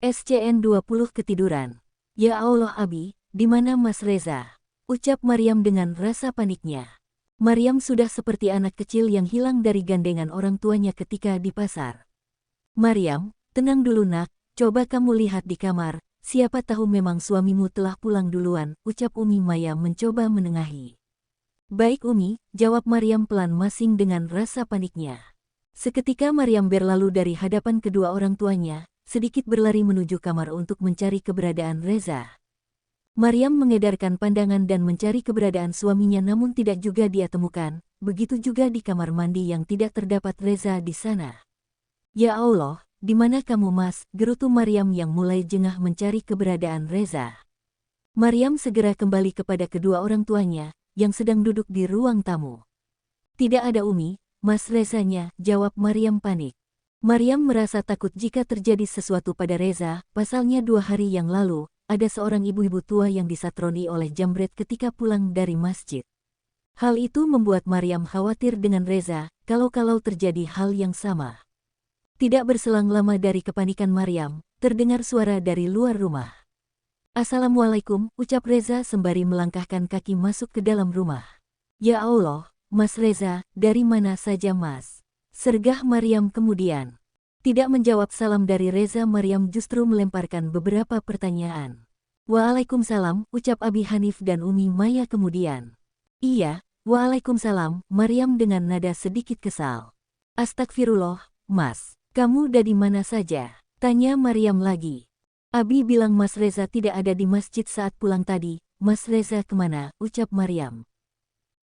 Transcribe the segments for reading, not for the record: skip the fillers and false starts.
SCN 20 ketiduran. Ya Allah Abi, di mana Mas Reza? Ucap Maryam dengan rasa paniknya. Maryam sudah seperti anak kecil yang hilang dari gandengan orang tuanya ketika di pasar. Maryam, tenang dulu nak, coba kamu lihat di kamar, siapa tahu memang suamimu telah pulang duluan, ucap Umi Maya mencoba menengahi. Baik Umi, jawab Maryam pelan masing dengan rasa paniknya. Seketika Maryam berlalu dari hadapan kedua orang tuanya, sedikit berlari menuju kamar untuk mencari keberadaan Reza. Maryam mengedarkan pandangan dan mencari keberadaan suaminya namun tidak juga dia temukan, begitu juga di kamar mandi yang tidak terdapat Reza di sana. Ya Allah, di mana kamu Mas? Gerutu Maryam yang mulai jengah mencari keberadaan Reza. Maryam segera kembali kepada kedua orang tuanya, yang sedang duduk di ruang tamu. Tidak ada Umi, Mas Rezanya, jawab Maryam panik. Maryam merasa takut jika terjadi sesuatu pada Reza, pasalnya 2 hari yang lalu, ada seorang ibu-ibu tua yang disatroni oleh jambret ketika pulang dari masjid. Hal itu membuat Maryam khawatir dengan Reza, kalau-kalau terjadi hal yang sama. Tidak berselang lama dari kepanikan Maryam, terdengar suara dari luar rumah. Assalamualaikum, ucap Reza sembari melangkahkan kaki masuk ke dalam rumah. Ya Allah, Mas Reza, dari mana saja Mas? Sergah Maryam kemudian. Tidak menjawab salam dari Reza, Maryam justru melemparkan beberapa pertanyaan. Waalaikumsalam, ucap Abi Hanif dan Umi Maya kemudian. Iya, waalaikumsalam, Maryam dengan nada sedikit kesal. Astagfirullah, Mas, kamu dari mana saja? Tanya Maryam lagi. Abi bilang Mas Reza tidak ada di masjid saat pulang tadi. Mas Reza kemana? Ucap Maryam.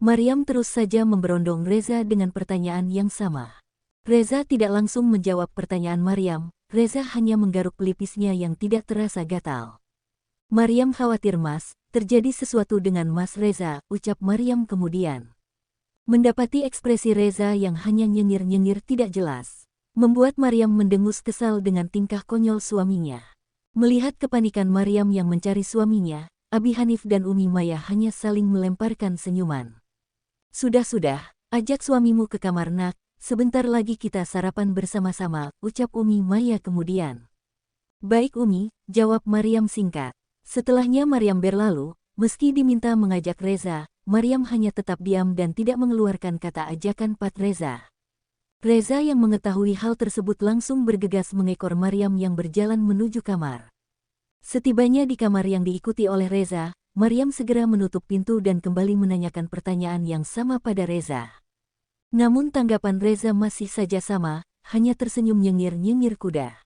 Maryam terus saja memberondong Reza dengan pertanyaan yang sama. Reza tidak langsung menjawab pertanyaan Maryam, Reza hanya menggaruk pelipisnya yang tidak terasa gatal. Maryam khawatir Mas, terjadi sesuatu dengan Mas Reza, ucap Maryam kemudian. Mendapati ekspresi Reza yang hanya nyengir-nyengir tidak jelas, membuat Maryam mendengus kesal dengan tingkah konyol suaminya. Melihat kepanikan Maryam yang mencari suaminya, Abi Hanif dan Umi Maya hanya saling melemparkan senyuman. Sudah-sudah, ajak suamimu ke kamar nak. Sebentar lagi kita sarapan bersama-sama, ucap Umi Maya kemudian. Baik Umi, jawab Maryam singkat. Setelahnya Maryam berlalu, meski diminta mengajak Reza, Maryam hanya tetap diam dan tidak mengeluarkan kata ajakan Pat Reza. Reza yang mengetahui hal tersebut langsung bergegas mengekor Maryam yang berjalan menuju kamar. Setibanya di kamar yang diikuti oleh Reza, Maryam segera menutup pintu dan kembali menanyakan pertanyaan yang sama pada Reza. Namun tanggapan Reza masih saja sama, hanya tersenyum nyengir-nyengir kuda.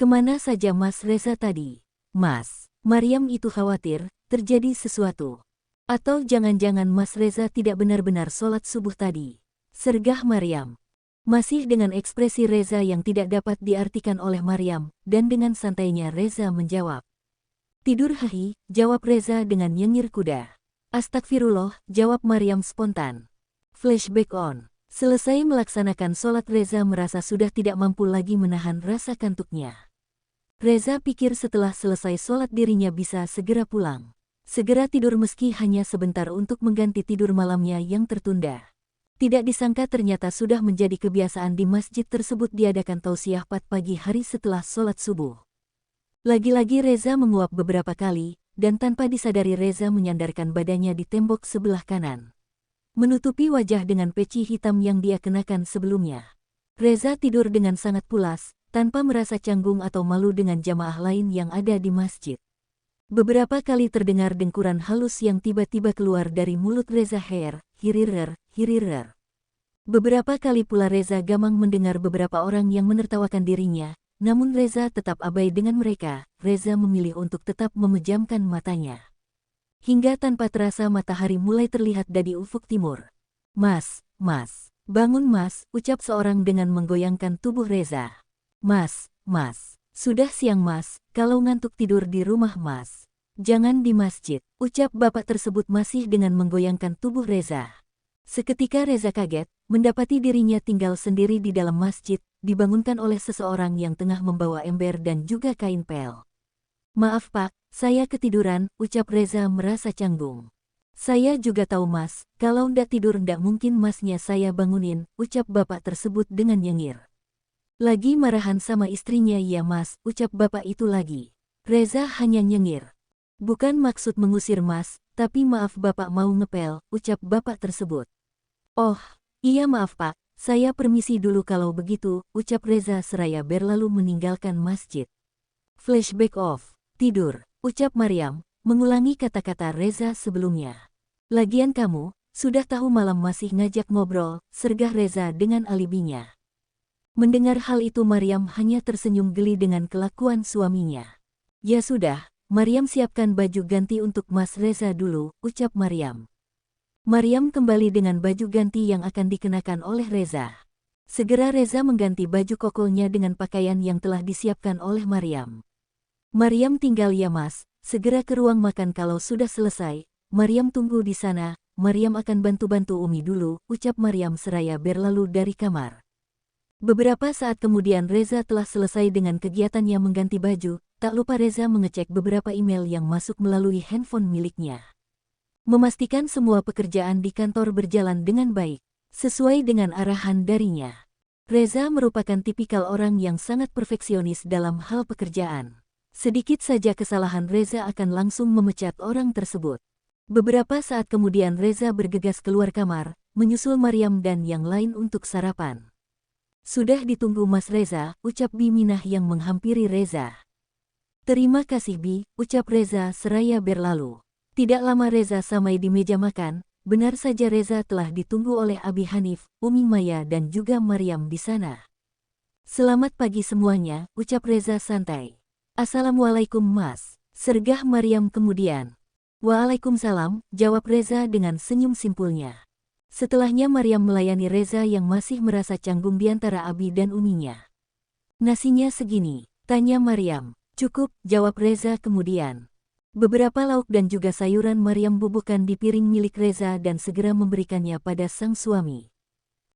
Kemana saja Mas Reza tadi? Mas, Maryam itu khawatir, terjadi sesuatu. Atau jangan-jangan Mas Reza tidak benar-benar sholat subuh tadi? Sergah Maryam. Masih dengan ekspresi Reza yang tidak dapat diartikan oleh Maryam, dan dengan santainya Reza menjawab. Tidur hahi, jawab Reza dengan nyengir kuda. Astagfirullah, jawab Maryam spontan. Flashback on. Selesai melaksanakan sholat Reza merasa sudah tidak mampu lagi menahan rasa kantuknya. Reza pikir setelah selesai sholat dirinya bisa segera pulang. Segera tidur meski hanya sebentar untuk mengganti tidur malamnya yang tertunda. Tidak disangka ternyata sudah menjadi kebiasaan di masjid tersebut diadakan tausiah pagi hari setelah sholat subuh. Lagi-lagi Reza menguap beberapa kali, dan tanpa disadari Reza menyandarkan badannya di tembok sebelah kanan. Menutupi wajah dengan peci hitam yang dia kenakan sebelumnya. Reza tidur dengan sangat pulas, tanpa merasa canggung atau malu dengan jamaah lain yang ada di masjid. Beberapa kali terdengar dengkuran halus yang tiba-tiba keluar dari mulut Reza, hirirer, hirirer. Beberapa kali pula Reza gamang mendengar beberapa orang yang menertawakan dirinya, namun Reza tetap abai dengan mereka. Reza memilih untuk tetap memejamkan matanya. Hingga tanpa terasa matahari mulai terlihat dari ufuk timur. Mas, bangun Mas, ucap seorang dengan menggoyangkan tubuh Reza. Mas, sudah siang Mas, kalau ngantuk tidur di rumah Mas. Jangan di masjid, ucap bapak tersebut masih dengan menggoyangkan tubuh Reza. Seketika Reza kaget, mendapati dirinya tinggal sendiri di dalam masjid, dibangunkan oleh seseorang yang tengah membawa ember dan juga kain pel. Maaf Pak, saya ketiduran, ucap Reza merasa canggung. Saya juga tahu Mas, kalau ndak tidur ndak mungkin Masnya saya bangunin, ucap bapak tersebut dengan nyengir. Lagi marahan sama istrinya ya Mas, ucap bapak itu lagi. Reza hanya nyengir. Bukan maksud mengusir Mas, tapi maaf bapak mau ngepel, ucap bapak tersebut. Oh, iya maaf Pak, saya permisi dulu kalau begitu, ucap Reza seraya berlalu meninggalkan masjid. Flashback off, tidur, ucap Maryam, mengulangi kata-kata Reza sebelumnya. Lagian kamu, sudah tahu malam masih ngajak ngobrol, sergah Reza dengan alibinya. Mendengar hal itu Maryam hanya tersenyum geli dengan kelakuan suaminya. Ya sudah, Maryam siapkan baju ganti untuk Mas Reza dulu, ucap Maryam. Maryam kembali dengan baju ganti yang akan dikenakan oleh Reza. Segera Reza mengganti baju kokonya dengan pakaian yang telah disiapkan oleh Maryam. Maryam tinggal ya Mas, segera ke ruang makan kalau sudah selesai. Maryam tunggu di sana, Maryam akan bantu-bantu Umi dulu, ucap Maryam seraya berlalu dari kamar. Beberapa saat kemudian Reza telah selesai dengan kegiatannya mengganti baju, tak lupa Reza mengecek beberapa email yang masuk melalui handphone miliknya. Memastikan semua pekerjaan di kantor berjalan dengan baik, sesuai dengan arahan darinya. Reza merupakan tipikal orang yang sangat perfeksionis dalam hal pekerjaan. Sedikit saja kesalahan Reza akan langsung memecat orang tersebut. Beberapa saat kemudian Reza bergegas keluar kamar, menyusul Maryam dan yang lain untuk sarapan. Sudah ditunggu Mas Reza, ucap Bi Minah yang menghampiri Reza. Terima kasih Bi, ucap Reza seraya berlalu. Tidak lama Reza sampai di meja makan, benar saja Reza telah ditunggu oleh Abi Hanif, Umi Maya dan juga Maryam di sana. Selamat pagi semuanya, ucap Reza santai. Assalamualaikum Mas, sergah Maryam kemudian. Waalaikumsalam, jawab Reza dengan senyum simpulnya. Setelahnya Maryam melayani Reza yang masih merasa canggung di antara Abi dan Uminya. Nasinya segini, tanya Maryam. Cukup, jawab Reza kemudian. Beberapa lauk dan juga sayuran Maryam bubuhkan di piring milik Reza dan segera memberikannya pada sang suami.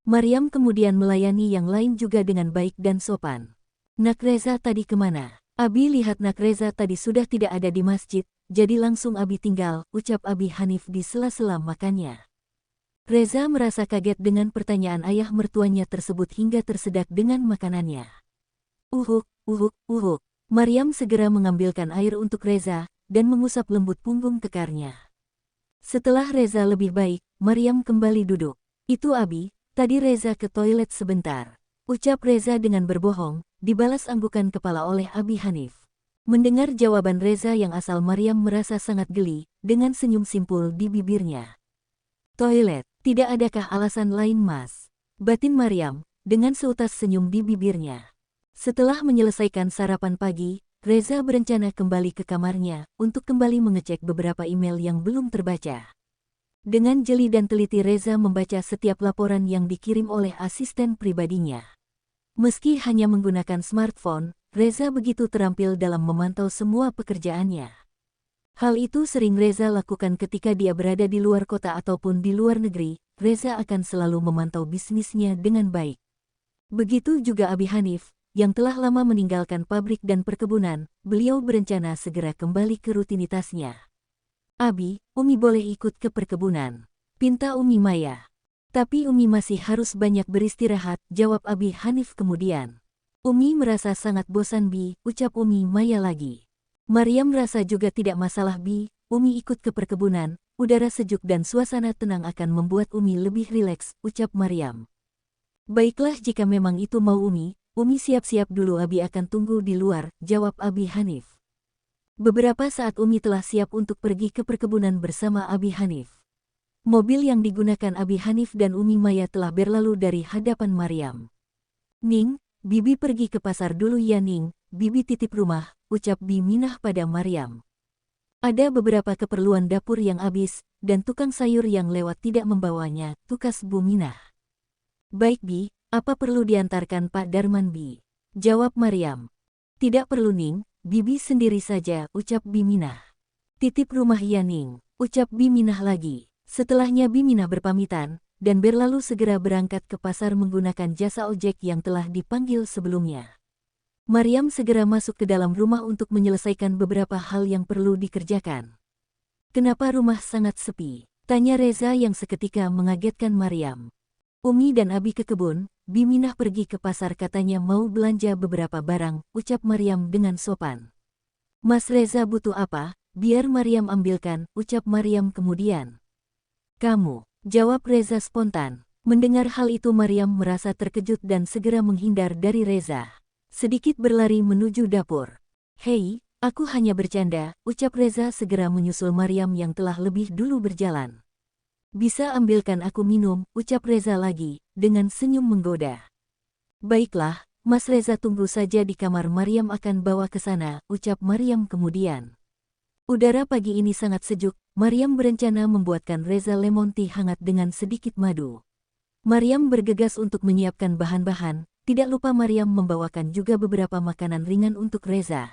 Maryam kemudian melayani yang lain juga dengan baik dan sopan. Nak Reza tadi kemana? Abi lihat Nak Reza tadi sudah tidak ada di masjid, jadi langsung Abi tinggal, ucap Abi Hanif di sela-sela makannya. Reza merasa kaget dengan pertanyaan ayah mertuanya tersebut hingga tersedak dengan makanannya. Uhuk, uhuk, uhuk. Maryam segera mengambilkan air untuk Reza dan mengusap lembut punggung kekarnya. Setelah Reza lebih baik, Maryam kembali duduk. Itu Abi, tadi Reza ke toilet sebentar, ucap Reza dengan berbohong, dibalas anggukan kepala oleh Abi Hanif. Mendengar jawaban Reza yang asal Maryam merasa sangat geli, dengan senyum simpul di bibirnya. Toilet, tidak adakah alasan lain Mas? Batin Maryam, dengan seutas senyum di bibirnya. Setelah menyelesaikan sarapan pagi, Reza berencana kembali ke kamarnya untuk kembali mengecek beberapa email yang belum terbaca. Dengan jeli dan teliti Reza membaca setiap laporan yang dikirim oleh asisten pribadinya. Meski hanya menggunakan smartphone, Reza begitu terampil dalam memantau semua pekerjaannya. Hal itu sering Reza lakukan ketika dia berada di luar kota ataupun di luar negeri. Reza akan selalu memantau bisnisnya dengan baik. Begitu juga Abi Hanif, yang telah lama meninggalkan pabrik dan perkebunan, beliau berencana segera kembali ke rutinitasnya. Abi, Umi boleh ikut ke perkebunan, pinta Umi Maya. Tapi Umi masih harus banyak beristirahat, jawab Abi Hanif kemudian. Umi merasa sangat bosan Bi, ucap Umi Maya lagi. Maryam merasa juga tidak masalah Bi, Umi ikut ke perkebunan, udara sejuk dan suasana tenang akan membuat Umi lebih rileks, ucap Maryam. Baiklah jika memang itu mau Umi siap-siap dulu Abi akan tunggu di luar, jawab Abi Hanif. Beberapa saat Umi telah siap untuk pergi ke perkebunan bersama Abi Hanif. Mobil yang digunakan Abi Hanif dan Umi Maya telah berlalu dari hadapan Maryam. Ning, Bibi pergi ke pasar dulu ya Ning, Bibi titip rumah, ucap Bi Minah pada Maryam. Ada beberapa keperluan dapur yang habis, dan tukang sayur yang lewat tidak membawanya, tukas Bu Minah. Baik Bi, apa perlu diantarkan Pak Darman Bi? Jawab Maryam. Tidak perlu Ning, Bibi sendiri saja, ucap Bi Minah. Titip rumah ya Ning, ucap Bi Minah lagi. Setelahnya Bi Minah berpamitan, dan berlalu segera berangkat ke pasar menggunakan jasa ojek yang telah dipanggil sebelumnya. Maryam segera masuk ke dalam rumah untuk menyelesaikan beberapa hal yang perlu dikerjakan. Kenapa rumah sangat sepi? Tanya Reza yang seketika mengagetkan Maryam. Umi dan Abi ke kebun, Biminah pergi ke pasar katanya mau belanja beberapa barang, ucap Maryam dengan sopan. Mas Reza butuh apa? Biar Maryam ambilkan, ucap Maryam kemudian. Kamu, jawab Reza spontan. Mendengar hal itu Maryam merasa terkejut dan segera menghindar dari Reza. Sedikit berlari menuju dapur. Hei, aku hanya bercanda, ucap Reza segera menyusul Maryam yang telah lebih dulu berjalan. Bisa ambilkan aku minum, ucap Reza lagi, dengan senyum menggoda. Baiklah, Mas Reza tunggu saja di kamar Maryam akan bawa ke sana, ucap Maryam kemudian. Udara pagi ini sangat sejuk, Maryam berencana membuatkan Reza lemon tea hangat dengan sedikit madu. Maryam bergegas untuk menyiapkan bahan-bahan, tidak lupa Maryam membawakan juga beberapa makanan ringan untuk Reza.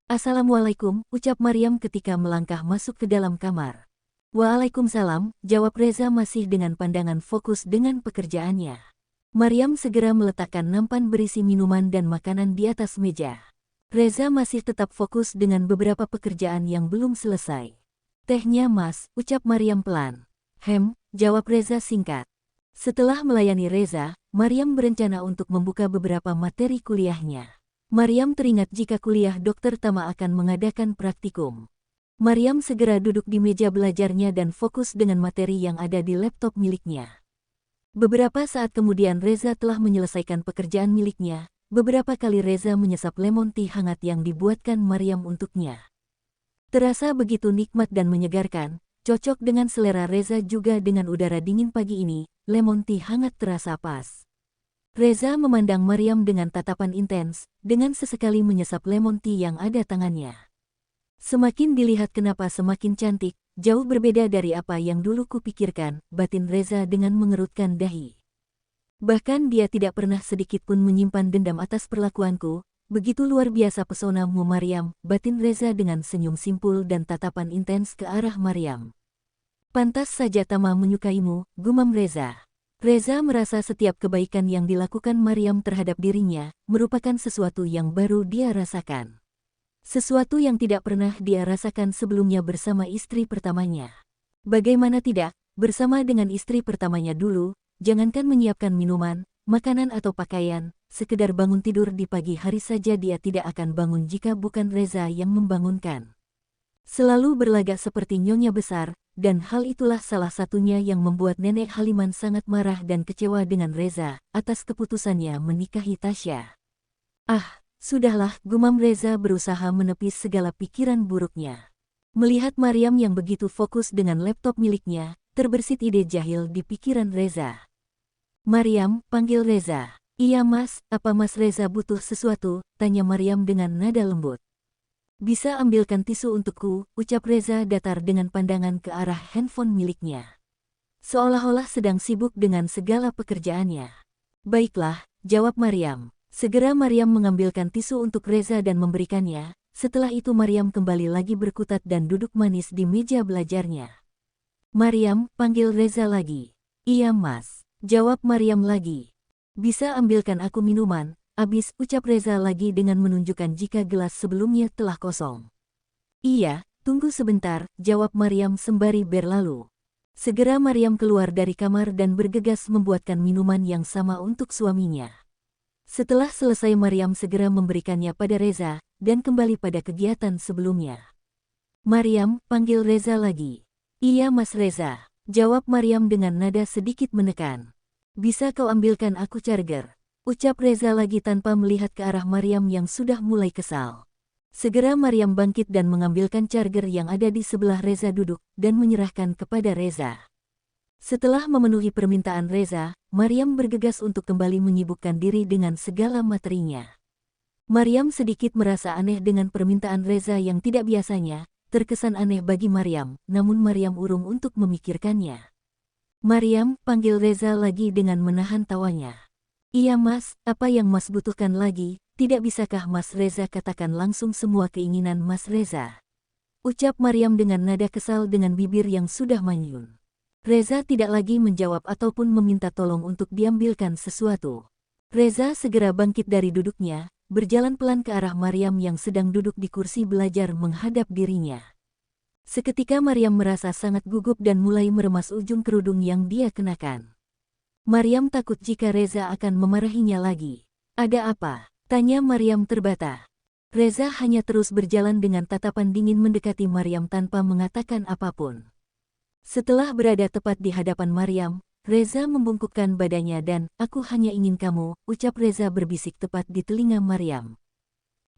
Assalamualaikum, ucap Maryam ketika melangkah masuk ke dalam kamar. Waalaikumsalam, jawab Reza masih dengan pandangan fokus dengan pekerjaannya. Maryam segera meletakkan nampan berisi minuman dan makanan di atas meja. Reza masih tetap fokus dengan beberapa pekerjaan yang belum selesai. Tehnya Mas, ucap Maryam pelan. Jawab Reza singkat. Setelah melayani Reza, Maryam berencana untuk membuka beberapa materi kuliahnya. Maryam teringat jika kuliah dokter Tama akan mengadakan praktikum. Maryam segera duduk di meja belajarnya dan fokus dengan materi yang ada di laptop miliknya. Beberapa saat kemudian Reza telah menyelesaikan pekerjaan miliknya. Beberapa kali Reza menyesap lemon tea hangat yang dibuatkan Maryam untuknya. Terasa begitu nikmat dan menyegarkan, cocok dengan selera Reza juga dengan udara dingin pagi ini, lemon tea hangat terasa pas. Reza memandang Maryam dengan tatapan intens, dengan sesekali menyesap lemon tea yang ada tangannya. Semakin dilihat kenapa semakin cantik, jauh berbeda dari apa yang dulu kupikirkan, batin Reza dengan mengerutkan dahi. Bahkan dia tidak pernah sedikit pun menyimpan dendam atas perlakuanku, begitu luar biasa pesonamu Maryam, batin Reza dengan senyum simpul dan tatapan intens ke arah Maryam. Pantas saja Tama menyukaimu, gumam Reza. Reza merasa setiap kebaikan yang dilakukan Maryam terhadap dirinya, merupakan sesuatu yang baru dia rasakan. Sesuatu yang tidak pernah dia rasakan sebelumnya bersama istri pertamanya. Bagaimana tidak, bersama dengan istri pertamanya dulu, jangankan menyiapkan minuman, makanan atau pakaian, sekedar bangun tidur di pagi hari saja dia tidak akan bangun jika bukan Reza yang membangunkan. Selalu berlagak seperti nyonya besar, dan hal itulah salah satunya yang membuat Nenek Haliman sangat marah dan kecewa dengan Reza atas keputusannya menikahi Tasya. Sudahlah, gumam Reza berusaha menepis segala pikiran buruknya. Melihat Maryam yang begitu fokus dengan laptop miliknya, terbersit ide jahil di pikiran Reza. Maryam, panggil Reza. Iya Mas, apa Mas Reza butuh sesuatu? Tanya Maryam dengan nada lembut. Bisa ambilkan tisu untukku, ucap Reza datar dengan pandangan ke arah handphone miliknya. Seolah-olah sedang sibuk dengan segala pekerjaannya. Baiklah, jawab Maryam. Segera Maryam mengambilkan tisu untuk Reza dan memberikannya, setelah itu Maryam kembali lagi berkutat dan duduk manis di meja belajarnya. Maryam, panggil Reza lagi. Iya Mas, jawab Maryam lagi. Bisa ambilkan aku minuman, abis, ucap Reza lagi dengan menunjukkan jika gelas sebelumnya telah kosong. Iya, tunggu sebentar, jawab Maryam sembari berlalu. Segera Maryam keluar dari kamar dan bergegas membuatkan minuman yang sama untuk suaminya. Setelah selesai Maryam segera memberikannya pada Reza, dan kembali pada kegiatan sebelumnya. Maryam, panggil Reza lagi. Iya Mas Reza, jawab Maryam dengan nada sedikit menekan. Bisa kau ambilkan aku charger? Ucap Reza lagi tanpa melihat ke arah Maryam yang sudah mulai kesal. Segera Maryam bangkit dan mengambilkan charger yang ada di sebelah Reza duduk, dan menyerahkan kepada Reza. Setelah memenuhi permintaan Reza, Maryam bergegas untuk kembali menyibukkan diri dengan segala materinya. Maryam sedikit merasa aneh dengan permintaan Reza yang tidak biasanya, terkesan aneh bagi Maryam, namun Maryam urung untuk memikirkannya. Maryam, panggil Reza lagi dengan menahan tawanya. Iya Mas, apa yang Mas butuhkan lagi? Tidak bisakah Mas Reza katakan langsung semua keinginan Mas Reza? Ucap Maryam dengan nada kesal dengan bibir yang sudah manyun. Reza tidak lagi menjawab ataupun meminta tolong untuk diambilkan sesuatu. Reza segera bangkit dari duduknya, berjalan pelan ke arah Maryam yang sedang duduk di kursi belajar menghadap dirinya. Seketika Maryam merasa sangat gugup dan mulai meremas ujung kerudung yang dia kenakan. Maryam takut jika Reza akan memarahinya lagi. Ada apa? Tanya Maryam terbata. Reza hanya terus berjalan dengan tatapan dingin mendekati Maryam tanpa mengatakan apapun. Setelah berada tepat di hadapan Maryam, Reza membungkukkan badannya dan, "Aku hanya ingin kamu," ucap Reza berbisik tepat di telinga Maryam.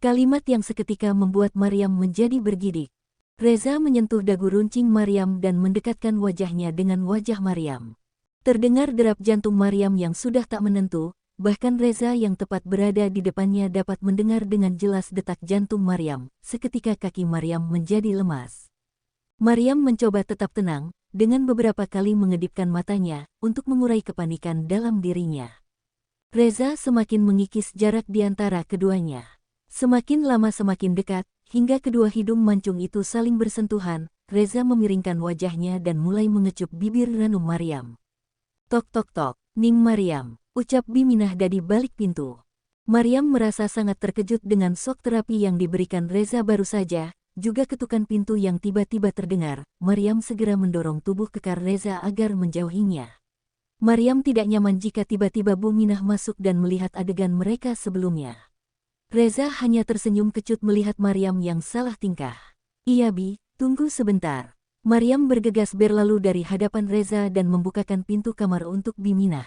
Kalimat yang seketika membuat Maryam menjadi bergidik. Reza menyentuh dagu runcing Maryam dan mendekatkan wajahnya dengan wajah Maryam. Terdengar derap jantung Maryam yang sudah tak menentu, bahkan Reza yang tepat berada di depannya dapat mendengar dengan jelas detak jantung Maryam. Seketika kaki Maryam menjadi lemas. Maryam mencoba tetap tenang, dengan beberapa kali mengedipkan matanya, untuk mengurai kepanikan dalam dirinya. Reza semakin mengikis jarak di antara keduanya. Semakin lama semakin dekat, hingga kedua hidung mancung itu saling bersentuhan. Reza memiringkan wajahnya dan mulai mengecup bibir ranum Maryam. "Tok tok tok, Ning Maryam," ucap Biminah dari balik pintu. Maryam merasa sangat terkejut dengan shock terapi yang diberikan Reza baru saja, juga ketukan pintu yang tiba-tiba terdengar. Maryam segera mendorong tubuh kekar Reza agar menjauhinya. Maryam tidak nyaman jika tiba-tiba Biminah masuk dan melihat adegan mereka sebelumnya. Reza hanya tersenyum kecut melihat Maryam yang salah tingkah. "Iya Bi, tunggu sebentar." Maryam bergegas berlalu dari hadapan Reza dan membukakan pintu kamar untuk Biminah.